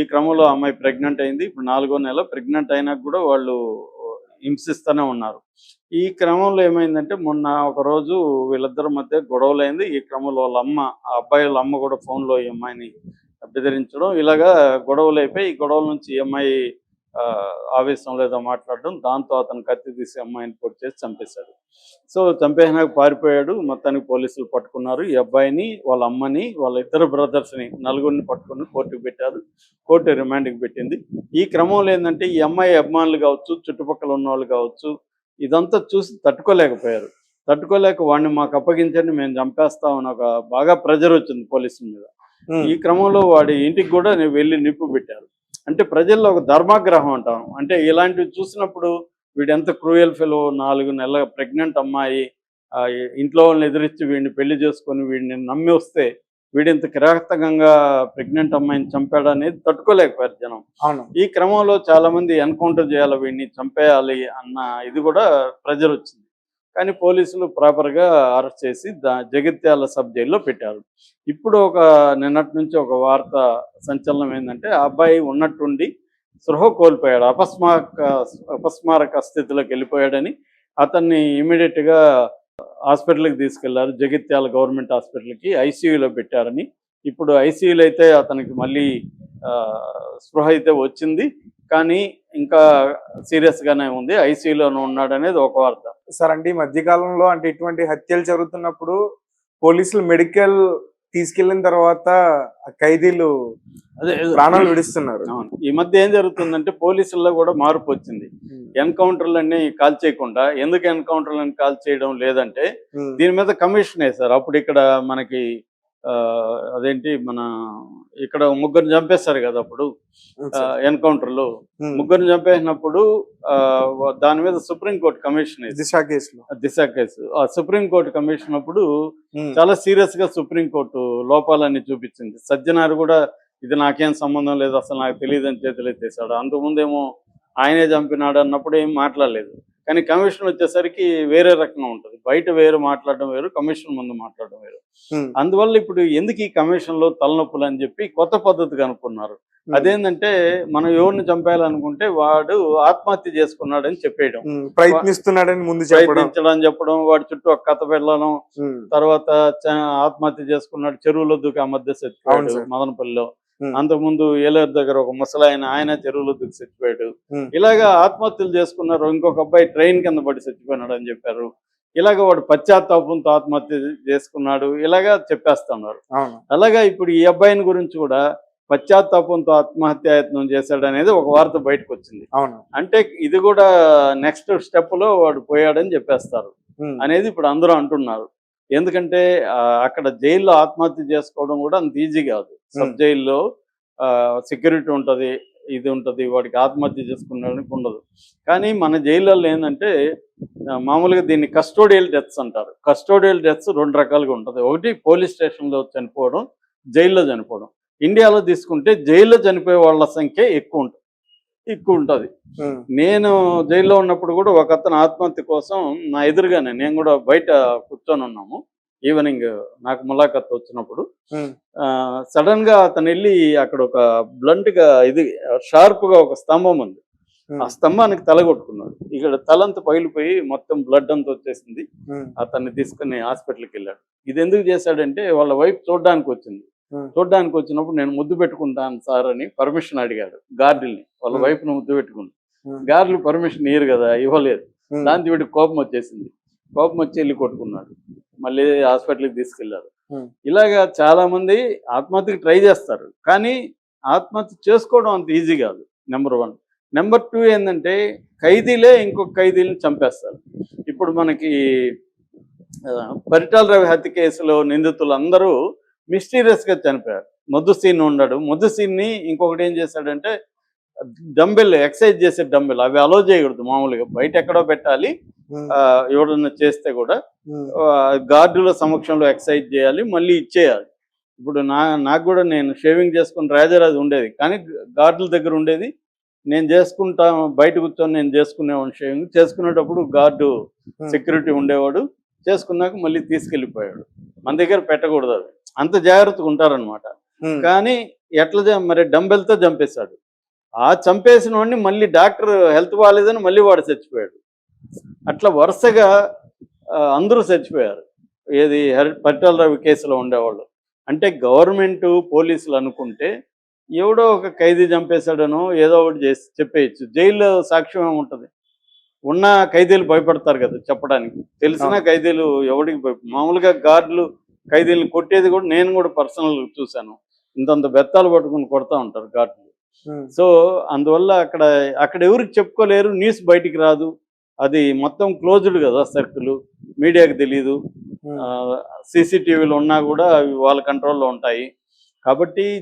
ఈ క్రమంలో అమ్మాయి ప్రెగ్నెంట్ అయింది. ఇప్పుడు 4వ నెల. ప్రెగ్నెంట్ అయినాక కూడా వాళ్ళు హింసిస్తూనే ఉన్నారు. ఈ క్రమంలో ఏమైందంటే మొన్న ఒకరోజు వీళ్ళిద్దరి మధ్య గొడవలైంది. ఈ క్రమంలో వాళ్ళ అమ్మ, ఆ అబ్బాయి వాళ్ళ అమ్మ కూడా ఫోన్లో ఈ అమ్మాయిని బెదిరించడం, ఇలాగా గొడవలైపోయి ఈ గొడవల నుంచి ఈ అమ్మాయి ఆవేశంలో ఏదో మాట్లాడడం, దాంతో అతను కత్తి తీసి అమ్మాయిని పొడి చేసి చంపేశాడు. సో చంపేసినాక పారిపోయాడు. మొత్తానికి పోలీసులు పట్టుకున్నారు. ఈ అబ్బాయిని, వాళ్ళ అమ్మని, వాళ్ళ ఇద్దరు బ్రదర్స్ని, నలుగురిని పట్టుకుని కోర్టుకు పెట్టారు. కోర్టు రిమాండ్కి పెట్టింది. ఈ క్రమంలో ఏంటంటే ఈ అమ్మాయి అభిమానులు కావచ్చు, చుట్టుపక్కల ఉన్న వాళ్ళు కావచ్చు, ఇదంతా చూసి తట్టుకోలేకపోయారు. తట్టుకోలేక వాడిని మాకు అప్పగించండి, మేము చంపేస్తామని ఒక బాగా ప్రెజర్ వచ్చింది పోలీసుల మీద. ఈ క్రమంలో వాడి ఇంటికి కూడా వెళ్ళి నిప్పు పెట్టారు. అంటే ప్రజల్లో ఒక ధర్మాగ్రహం అంటాం. అంటే ఇలాంటివి చూసినప్పుడు వీడు ఎంత క్రూయల్ ఫెలో, 4 నెలల ప్రెగ్నెంట్ అమ్మాయి ఇంట్లో వాళ్ళని ఎదిరించి వీడిని పెళ్లి చేసుకొని వీడిని నమ్మి వస్తే వీడింత కిరాతకంగా ప్రెగ్నెంట్ అమ్మాయిని చంపాడు అనేది తట్టుకోలేకపోయారు జనం. అవును. ఈ క్రమంలో చాలా మంది ఎన్కౌంటర్ చేయాలి, వీడిని చంపేయాలి అన్న ఇది కూడా ప్రెజర్ వచ్చింది. కానీ పోలీసులు ప్రాపర్గా అరెస్ట్ చేసి జగిత్యాల సబ్ జైల్లో పెట్టారు. ఇప్పుడు నిన్నటి నుంచి ఒక వార్త సంచలనం ఏంటంటే ఆ అబ్బాయి ఉన్నట్టుండి స్పృహ కోల్పోయాడు, అపస్మారక స్థితిలోకి వెళ్ళిపోయాడని అతన్ని ఇమీడియట్గా హాస్పిటల్కి తీసుకెళ్లారు. జగిత్యాల గవర్నమెంట్ హాస్పిటల్కి ఐసీయూలో పెట్టారని. ఇప్పుడు ఐసీయూలో అయితే అతనికి మళ్ళీ స్పృహ అయితే వచ్చింది, కానీ ఇంకా సీరియస్గానే ఉంది, ఐసీయూలోనే ఉన్నాడనేది ఒక వార్త. సార్, అంటే ఈ మధ్యకాలంలో అంటే ఇటువంటి హత్యలు జరుగుతున్నప్పుడు పోలీసులు మెడికల్ తీసుకెళ్లిన తర్వాత ఖైదీలు ప్రాణాలు విడుస్తున్నారు. ఈ మధ్య ఏం జరుగుతుందంటే పోలీసుల్లో కూడా మార్పు వచ్చింది. ఎన్కౌంటర్లన్నీ కాల్ చేయకుండా, ఎందుకు ఎన్కౌంటర్లను కాల్ చేయడం లేదంటే దీని మీద కమిషన్ వేశారు. అప్పుడు ఇక్కడ మనకి అదేంటి ఇక్కడ ముగ్గురిని చంపేస్తారు కదా అప్పుడు ఎన్కౌంటర్లో. ముగ్గురిని చంపేసినప్పుడు దాని మీద సుప్రీంకోర్టు కమిషన్ దిశ కేసు ఆ సుప్రీంకోర్టు కమిషన్ అప్పుడు చాలా సీరియస్ గా సుప్రీంకోర్టు లోపాలన్నీ చూపించింది. సజ్జనారు కూడా ఇది నాకేం సంబంధం లేదు, అసలు నాకు తెలియదు అని చేతులు ఎత్తేసాడు. అంతకుముందేమో ఆయనే చంపినాడు అన్నప్పుడు ఏం మాట్లాడలేదు. కానీ కమిషన్ వచ్చేసరికి వేరే రకంగా ఉంటుంది. బయట వేరు మాట్లాడడం వేరు, కమిషన్ ముందు మాట్లాడడం వేరు. అందువల్ల ఇప్పుడు ఎందుకు ఈ కమిషన్ లో తలనొప్పులు అని చెప్పి కొత్త పద్ధతి కనుక్కున్నారు. అదేంటంటే మనం ఎవరిని చంపేయాలనుకుంటే వాడు ఆత్మహత్య చేసుకున్నాడని చెప్పేయడం, ప్రయత్నిస్తున్నాడని ముందు చెప్పడం, వాడి చుట్టూ ఒక కథ వెళ్ళడం, తర్వాత ఆత్మహత్య చేసుకున్నాడు, చెరువులో దూకి ఆ మధ్య చచ్చిపోయాడు మదనపల్లిలో. అంతకుముందు ఏలేరు దగ్గర ఒక ముసలాయన, ఆయన చెరువులో దూకి చచ్చిపోయాడు. ఇలాగా ఆత్మహత్యలు చేసుకున్నారు. ఇంకొక అబ్బాయి ట్రైన్ కింద పడి చచ్చిపోయినాడు అని చెప్పారు. ఇలాగ వాడు పశ్చాత్తాపంతో ఆత్మహత్య చేసుకున్నాడు, ఇలాగా చెప్పేస్తున్నారు. అలాగా ఇప్పుడు ఈ అబ్బాయిని గురించి కూడా పశ్చాత్తాపంతో ఆత్మహత్యాయత్నం చేశాడు అనేది ఒక వార్త బయటకు వచ్చింది. అంటే ఇది కూడా నెక్స్ట్ స్టెప్ లో వాడు పోయాడని చెప్పేస్తారు అనేది ఇప్పుడు అందరూ అంటున్నారు. ఎందుకంటే అక్కడ జైల్లో ఆత్మహత్య చేసుకోవడం కూడా అంత ఈజీ కాదు. సబ్ జైల్లో సెక్యూరిటీ ఉంటుంది, ఇది ఉంటుంది, వాడికి ఆత్మహత్య చేసుకున్నాడానికి ఉండదు. కానీ మన జైళ్ళల్లో ఏంటంటే మామూలుగా దీన్ని కస్టోడియల్ డెత్స్ అంటారు. కస్టోడియల్ డెత్స్ 2 రకాలుగా ఉంటుంది. ఒకటి పోలీస్ స్టేషన్లో చనిపోవడం, జైల్లో చనిపోవడం. ఇండియాలో తీసుకుంటే జైల్లో చనిపోయే వాళ్ళ సంఖ్య ఎక్కువ ఉంటుంది. నేను జైల్లో ఉన్నప్పుడు కూడా ఒక అతను ఆత్మహత్య కోసం నా ఎదురుగానే, నేను కూడా బయట కూర్చొని ఉన్నాము, ఈవినింగ్ నాకు ములాఖత్ వచ్చినప్పుడు సడన్ గా అతను వెళ్ళి అక్కడ ఒక బ్లంట్ గా ఇది షార్ప్ గా ఒక స్తంభం ఉంది, ఆ స్తంభానికి తల కొట్టుకున్నాడు. ఇక్కడ తలంతా పగిలిపోయి మొత్తం బ్లడ్ అంతా వచ్చేసింది. అతన్ని తీసుకుని హాస్పిటల్కి వెళ్ళాడు. ఇది ఎందుకు చేశాడంటే వాళ్ళ వైఫ్ చూడడానికి వచ్చింది. చూడడానికి వచ్చినప్పుడు నేను ముద్దు పెట్టుకుంటాను సార్ అని పర్మిషన్ అడిగాడు గార్డుల్ని. వాళ్ళ వైఫ్ ను ముద్దు పెట్టుకుంది. గార్డులు పర్మిషన్ ఇయ్యరు కదా, ఇవ్వలేదు. దాంతో వీడికి కోపం వచ్చేసింది. కోపం వచ్చి వెళ్ళి కొట్టుకున్నాడు. మళ్ళీ హాస్పిటల్కి తీసుకెళ్లారు. ఇలాగా చాలా మంది ఆత్మహత్యకి ట్రై చేస్తారు, కానీ ఆత్మహత్య చేసుకోవడం అంత ఈజీ కాదు. నెంబర్ 1. నెంబర్ 2 ఏంటంటే ఖైదీలే ఇంకొక ఖైదీలను చంపేస్తారు. ఇప్పుడు మనకి పరిటాల రవి హత్య కేసులో నిందితులు అందరూ మిస్టీరియస్ గా చనిపోయారు. మొద్దుసీన్ ఉన్నాడు. మొద్దుసీన్ని ఇంకొకటి ఏం చేశాడంటే డంబెల్, ఎక్సర్సైజ్ చేసే డంబెల్, అవి అలో చేయకూడదు, మామూలుగా బయట ఎక్కడో పెట్టాలి. ఎవడన్నా చేస్తే కూడా గార్డుల సమక్షంలో ఎక్సర్సైజ్ చేయాలి, మళ్ళీ ఇచ్చేయాలి. ఇప్పుడు నాకు కూడా నేను షేవింగ్ చేసుకుని రాజరాజు ఉండేది, కానీ గార్డుల దగ్గర ఉండేది. నేను చేసుకుంటా, బయట కూర్చొని నేను చేసుకునేవాడిని. షేవింగ్ చేసుకునేటప్పుడు గార్డు సెక్యూరిటీ ఉండేవాడు. చేసుకున్నాక మళ్ళీ తీసుకెళ్ళిపోయాడు. మన దగ్గర పెట్టకూడదు, అది అంత జాగ్రత్తగా ఉంటారనమాట. కానీ ఎట్లా మరి డంబెల్తో చంపేశాడు. ఆ చంపేసిన వాడిని మళ్ళీ డాక్టర్ హెల్త్ బాగాలేదని మళ్ళీ వాడు చచ్చిపోయాడు. అట్లా వరుసగా అందరూ చచ్చిపోయారు. ఏది పరిటాల రవి కేసులో ఉండేవాళ్ళు. అంటే గవర్నమెంట్ పోలీసులు అనుకుంటే ఎవడో ఒక ఖైదీ చంపేశాడనో ఏదో ఒకటి చేసి చెప్పేయచ్చు. జైల్లో సాక్ష్యం ఏముంటుంది? ఉన్న ఖైదీలు భయపడతారు కదా చెప్పడానికి. తెలిసిన ఖైదీలు ఎవడికి మామూలుగా గార్డులు ఖైదీలను కొట్టేది కూడా నేను కూడా పర్సనల్ చూశాను. ఇంతంత బెత్తాలు పట్టుకుని కొడతా ఉంటారు గార్డులు. సో అందువల్ల అక్కడ ఎవరికి చెప్పుకోలేరు, న్యూస్ బయటికి రాదు. అది మొత్తం క్లోజ్డ్ కదా సర్కిల్, మీడియాకి తెలీదు. సీసీటీవీలు ఉన్నా కూడా అవి వాళ్ళ కంట్రోల్లో ఉంటాయి. కాబట్టి